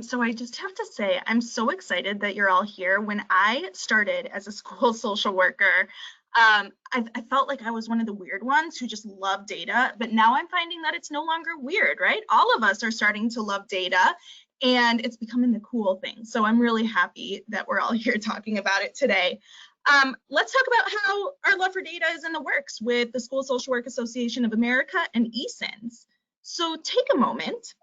So I just have to say, I'm so excited that you're all here. When I started as a school social worker, I felt like I was one of the weird ones who just loved data, but now I'm finding that it's no longer weird, right? All of us are starting to love data and it's becoming the cool thing. So I'm really happy that we're all here talking about it today. Let's talk about how our love for data is in the works with the School Social Work Association of America and ECINS. So take a moment,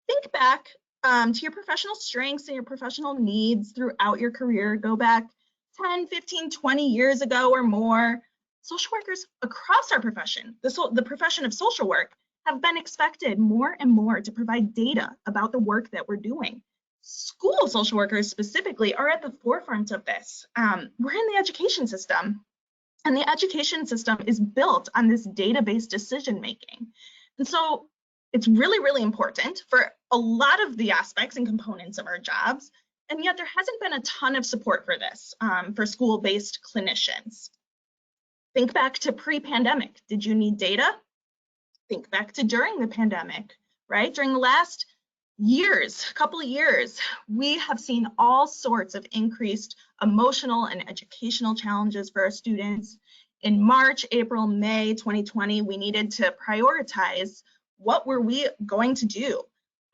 think back to your professional strengths and your professional needs throughout your career. Go back 10, 15, 20 years ago or more. Social workers across our profession, the profession of social work, have been expected more and more to provide data about the work that we're doing. School social workers specifically are at the forefront of this. We're in the education system, and the education system is built on this data-based decision making. And so it's really, really important for a lot of the aspects and components of our jobs, and yet there hasn't been a ton of support for this for school-based clinicians. Think back to pre-pandemic. Did you need data? Think back to during the pandemic, right? During the last couple of years, we have seen all sorts of increased emotional and educational challenges for our students. In March, April, May 2020, we needed to prioritize what were we going to do.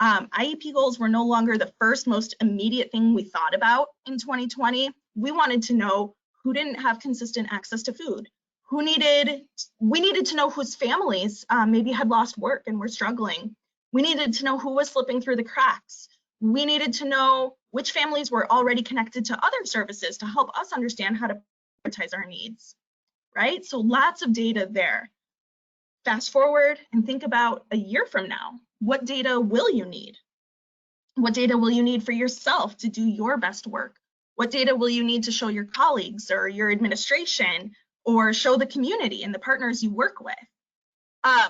IEP goals were no longer the first most immediate thing we thought about in 2020. We wanted to know who didn't have consistent access to food, we needed to know whose families maybe had lost work and were struggling. We needed to know who was slipping through the cracks. We needed to know which families were already connected to other services to help us understand how to prioritize our needs, right? So lots of data there. Fast forward and think about a year from now. What data will you need? What data will you need for yourself to do your best work? What data will you need to show your colleagues or your administration or show the community and the partners you work with?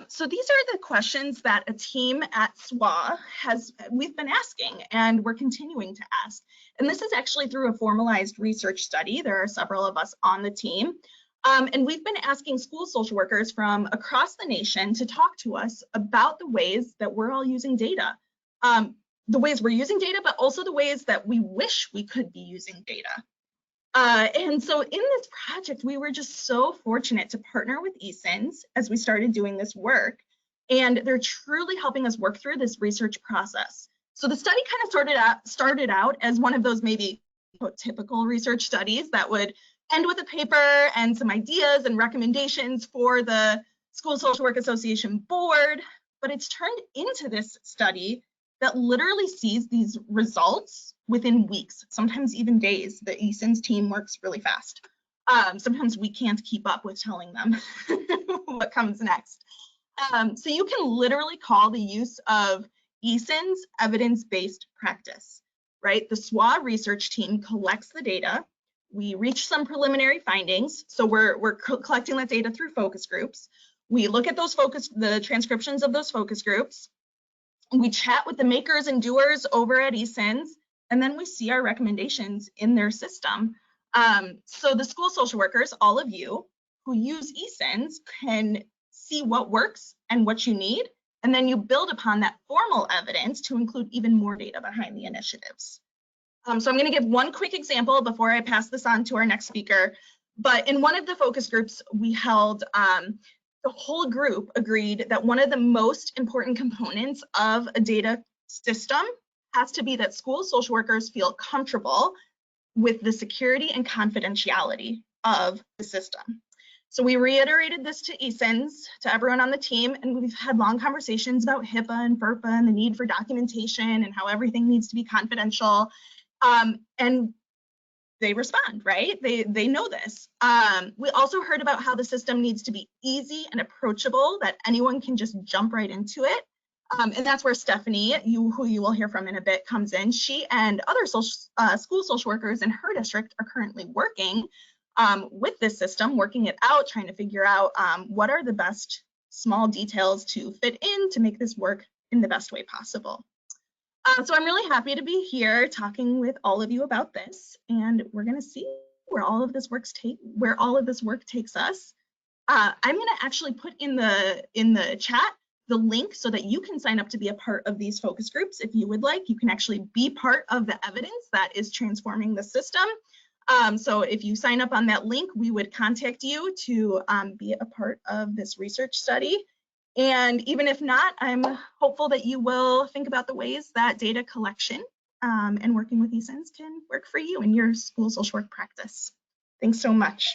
So these are the questions that a team at SSWAA we've been asking and we're continuing to ask. And this is actually through a formalized research study. There are several of us on the team. And we've been asking school social workers from across the nation to talk to us about the ways that we're all using data. The ways we're using data, but also the ways that we wish we could be using data. And so in this project, we were just so fortunate to partner with ECINS as we started doing this work. And they're truly helping us work through this research process. So the study kind of started out as one of those maybe typical research studies that would end with a paper and some ideas and recommendations for the School Social Work Association board, but it's turned into this study that literally sees these results within weeks, sometimes even days. The ECINS team works really fast. Sometimes we can't keep up with telling them what comes next. So you can literally call the use of ECINS evidence-based practice, right? The SSWAA research team collects the data. We reach some preliminary findings. So we're collecting that data through focus groups. We look at the transcriptions of those focus groups. We chat with the makers and doers over at ECINS, and then we see our recommendations in their system. So the school social workers, all of you who use ECINS, can see what works and what you need, and then you build upon that formal evidence to include even more data behind the initiatives. So I'm going to give one quick example before I pass this on to our next speaker. But in one of the focus groups we held, the whole group agreed that one of the most important components of a data system has to be that school social workers feel comfortable with the security and confidentiality of the system. So we reiterated this to ECINS, to everyone on the team, and we've had long conversations about HIPAA and FERPA and the need for documentation and how everything needs to be confidential. And they respond, right? They know this. We also heard about how the system needs to be easy and approachable, that anyone can just jump right into it. And that's where Stephanie, who you will hear from in a bit, comes in. She and other school social workers in her district are currently working with this system, working it out, trying to figure out what are the best small details to fit in to make this work in the best way possible. So I'm really happy to be here talking with all of you about this, and we're going to see where all of this work takes us. I'm going to actually put in the chat the link so that you can sign up to be a part of these focus groups if you would like. You can actually be part of the evidence that is transforming the system. So if you sign up on that link, we would contact you to be a part of this research study. And even if not, I'm hopeful that you will think about the ways that data collection and working with ECINS can work for you in your school social work practice. Thanks so much.